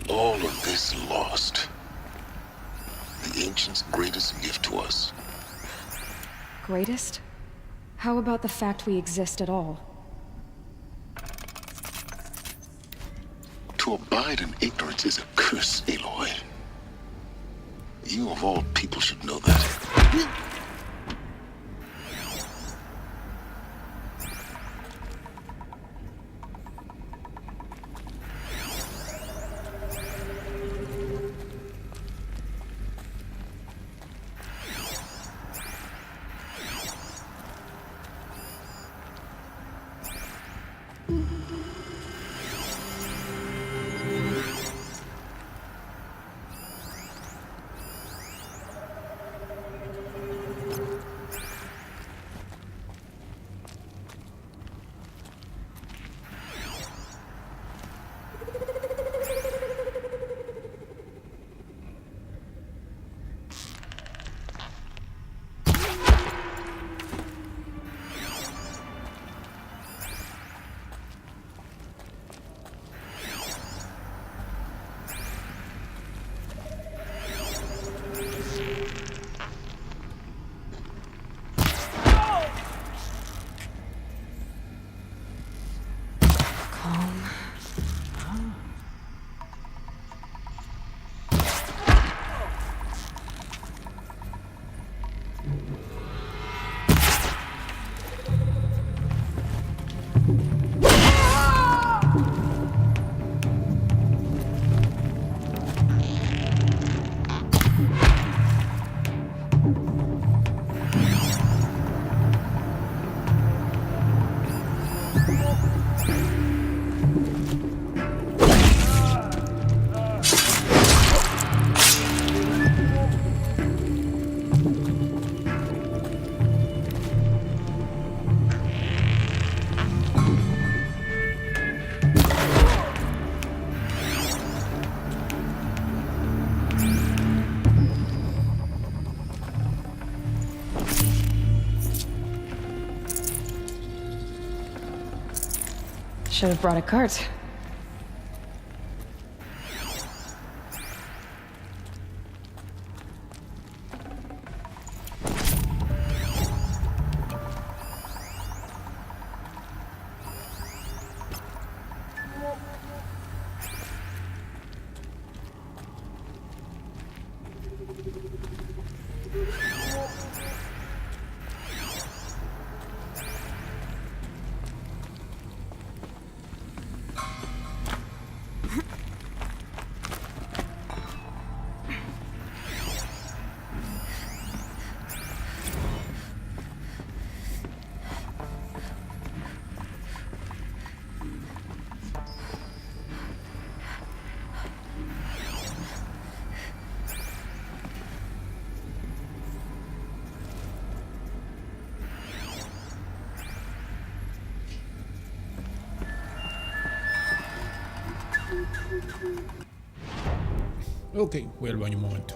All of this lost. The ancients' greatest gift to us. Greatest? How about the fact we exist at all? To abide in ignorance is a curse, Aloy. You of all people should know that. Should have brought a cart. Ok, voy al baño un momento.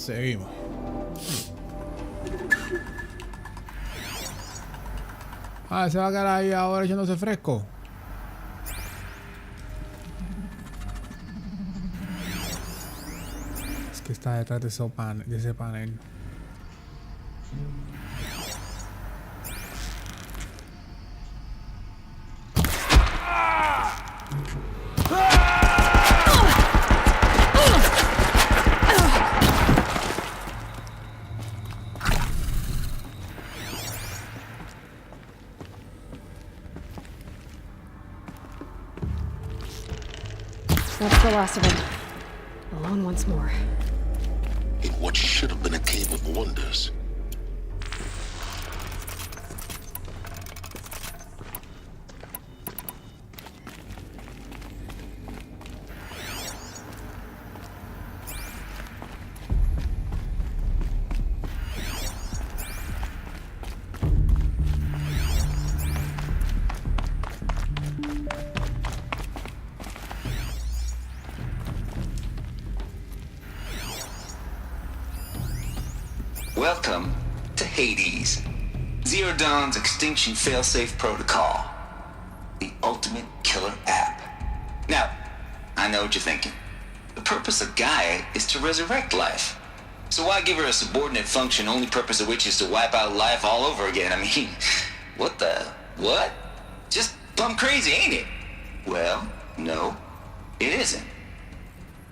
Seguimos. Ah, se va a quedar ahí ahora echándose fresco. Es que está detrás de ese panel. That's the last of them. Alone once more. In what should have been a cave of wonders. Welcome to Hades, Zero Dawn's extinction failsafe protocol, the ultimate killer app. Now, I know what you're thinking. The purpose of Gaia is to resurrect life. So why give her a subordinate function, only purpose of which is to wipe out life all over again? I mean, what? Just plumb crazy, ain't it? Well, no, it isn't.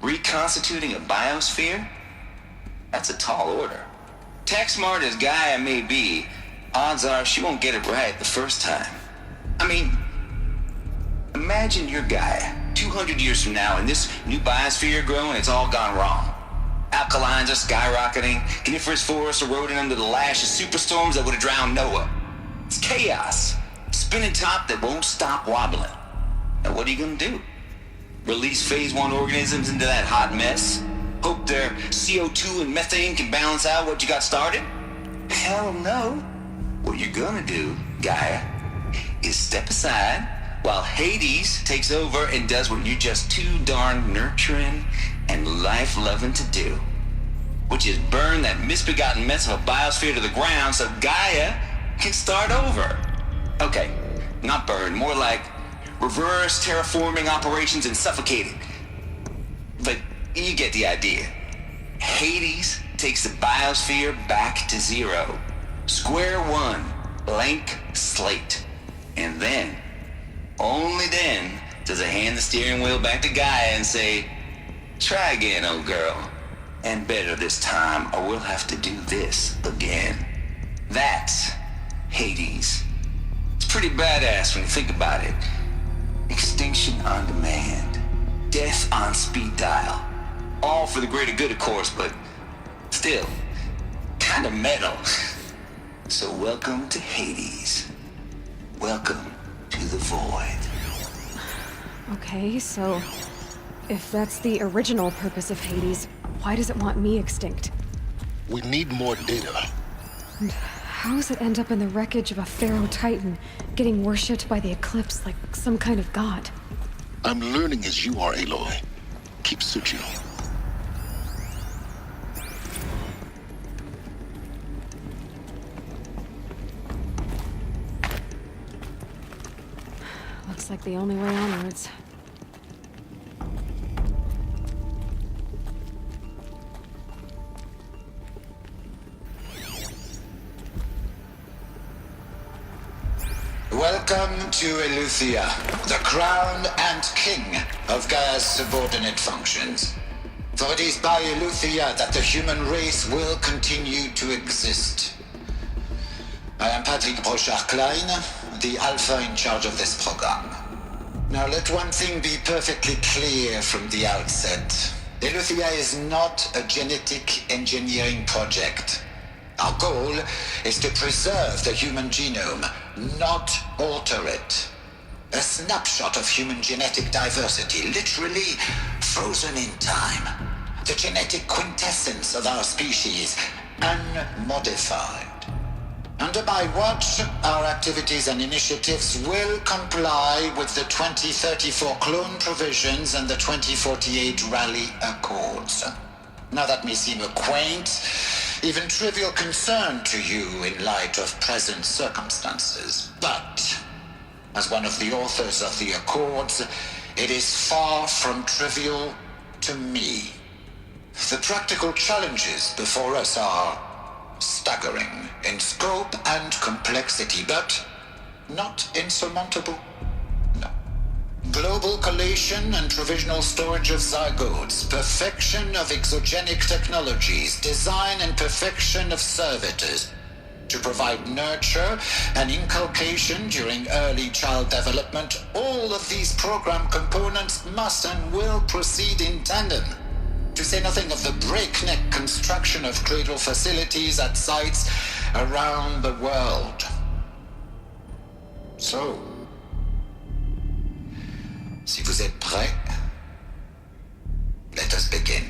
Reconstituting a biosphere? That's a tall order. Tech smart as Gaia may be, odds are she won't get it right the first time. I mean, imagine you're Gaia, 200 years from now, and this new biosphere you're growing, it's all gone wrong. Alkalines are skyrocketing, coniferous forests eroding under the lash of superstorms that would have drowned Noah. It's chaos, spinning top that won't stop wobbling. Now what are you gonna do? Release phase 1 organisms into that hot mess? Hope their CO2 and methane can balance out what you got started? Hell no. What you're gonna do, Gaia, is step aside while Hades takes over and does what you're just too darn nurturing and life-loving to do, which is burn that misbegotten mess of a biosphere to the ground so Gaia can start over. Okay, not burn, more like reverse terraforming operations and suffocate it. But you get the idea. Hades takes the biosphere back to zero. Square one, blank slate. And then, only then, does it hand the steering wheel back to Gaia and say, try again, old girl. And better this time, or we'll have to do this again. That's Hades. It's pretty badass when you think about it. Extinction on demand. Death on speed dial. All for the greater good, of course, but still, kind of metal. So welcome to Hades. Welcome to the void. Okay, so if that's the original purpose of Hades, why does it want me extinct? We need more data. And how does it end up in the wreckage of a pharaoh titan, getting worshipped by the eclipse like some kind of god? I'm learning as you are, Aloy. Keep searching. Looks like the only way onwards. Welcome to Eleuthia, the crown and king of Gaia's subordinate functions. For it is by Eleuthia that the human race will continue to exist. I am Patrick Brochard-Klein, the alpha in charge of this program. Now let one thing be perfectly clear from the outset. Eleuthia is not a genetic engineering project. Our goal is to preserve the human genome, not alter it. A snapshot of human genetic diversity, literally frozen in time. The genetic quintessence of our species, unmodified. Under my watch, our activities and initiatives will comply with the 2034 clone provisions and the 2048 Rally Accords. Now that may seem a quaint, even trivial concern to you in light of present circumstances, but as one of the authors of the Accords, it is far from trivial to me. The practical challenges before us are staggering in scope and complexity, but not insurmountable. No. Global collation and provisional storage of zygotes, perfection of exogenic technologies, design and perfection of servitors to provide nurture and inculcation during early child development. All of these program components must and will proceed in tandem, to say nothing of the breakneck construction of cradle facilities at sites around the world. So, si vous êtes prêts, let us begin.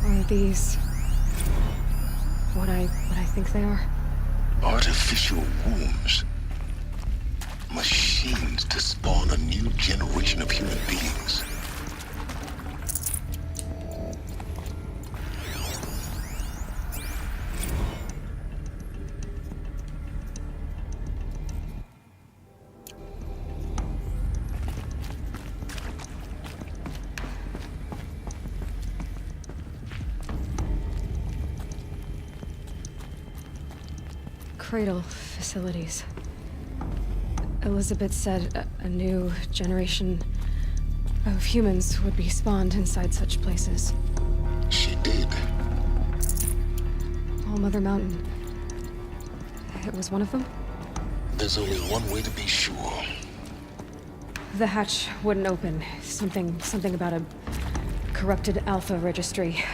Are these what I think they are? Artificial wombs. Machines to spawn a new generation of human beings. Cradle facilities. Elizabeth said a new generation of humans would be spawned inside such places. She did. All Mother Mountain. It was one of them? There's only one way to be sure. The hatch wouldn't open. Something about a corrupted Alpha registry.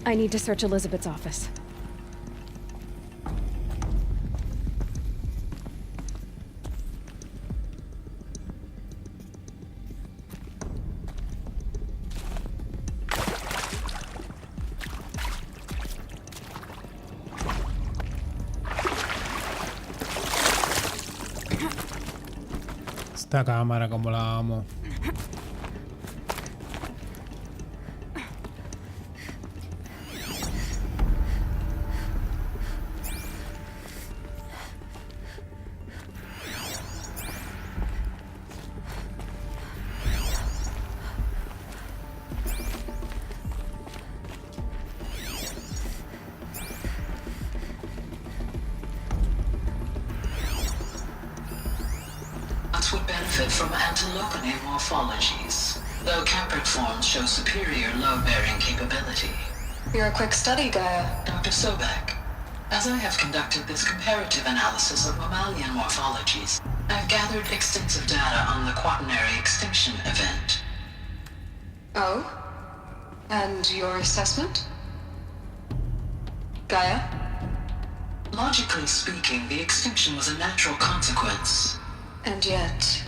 I need to search Elizabeth's office. Esta cámara como la amo. Would benefit from antilopine morphologies, though Caprid forms show superior load-bearing capability. You're a quick study, Gaia. Dr. Sobek, as I have conducted this comparative analysis of mammalian morphologies, I've gathered extensive data on the quaternary extinction event. Oh? And your assessment? Gaia? Logically speaking, the extinction was a natural consequence. And yet,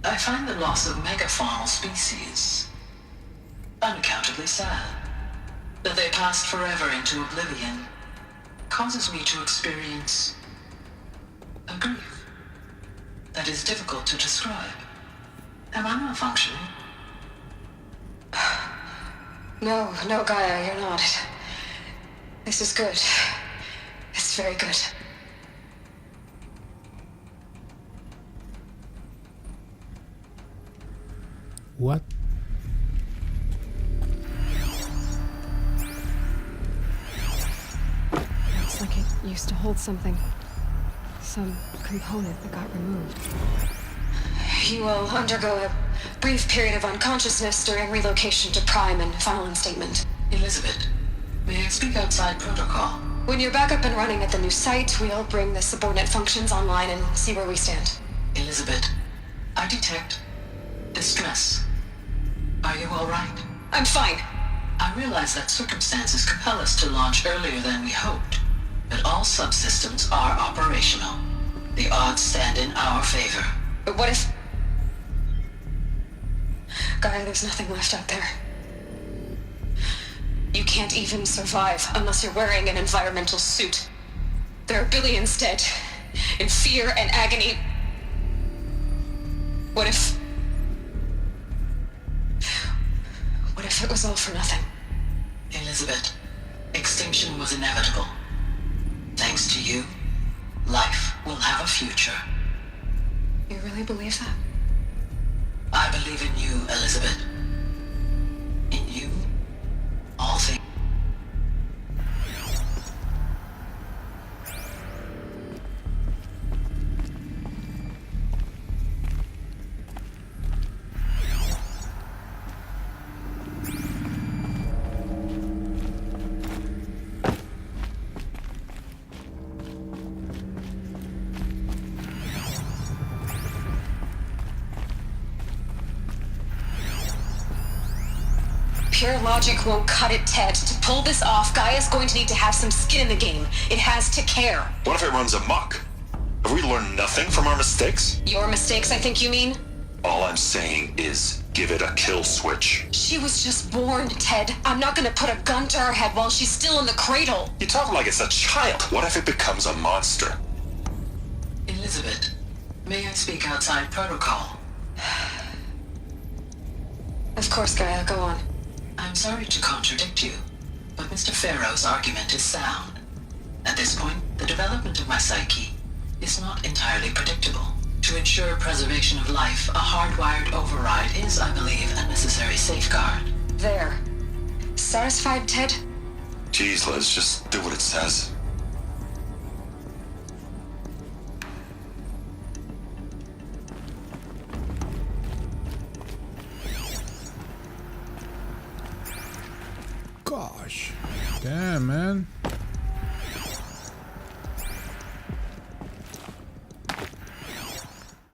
I find the loss of megafaunal species unaccountably sad. That they passed forever into oblivion causes me to experience a grief that is difficult to describe. Am I not functioning? No, Gaia, you're not. This is good. It's very good. What? Looks like it used to hold something. Some component that got removed. You will undergo a brief period of unconsciousness during relocation to Prime and final instatement. Elizabeth, may I speak outside protocol? When you're back up and running at the new site, we'll bring the subordinate functions online and see where we stand. Elizabeth, I detect distress. Are you all right? I'm fine. I realize that circumstances compel us to launch earlier than we hoped, but all subsystems are operational. The odds stand in our favor. But what if... Gaia, there's nothing left out there. You can't even survive unless you're wearing an environmental suit. There are billions dead, in fear and agony. What if it was all for nothing? Elizabeth, extinction was inevitable. Thanks to you, life will have a future. You really believe that? I believe in you, Elizabeth. In you, all things. Pure logic won't cut it, Ted. To pull this off, Gaia's going to need to have some skin in the game. It has to care. What if it runs amok? Have we learned nothing from our mistakes? Your mistakes, I think you mean? All I'm saying is give it a kill switch. She was just born, Ted. I'm not gonna put a gun to her head while she's still in the cradle. You talk like it's a child. What if it becomes a monster? Elizabeth, may I speak outside protocol? Of course, Gaia, go on. I'm sorry to contradict you, but Mr. Farrow's argument is sound. At this point, the development of my psyche is not entirely predictable. To ensure preservation of life, a hardwired override is, I believe, a necessary safeguard. There. Satisfied, Ted? Jeez, Liz, just do what it says. Gosh. Damn, man.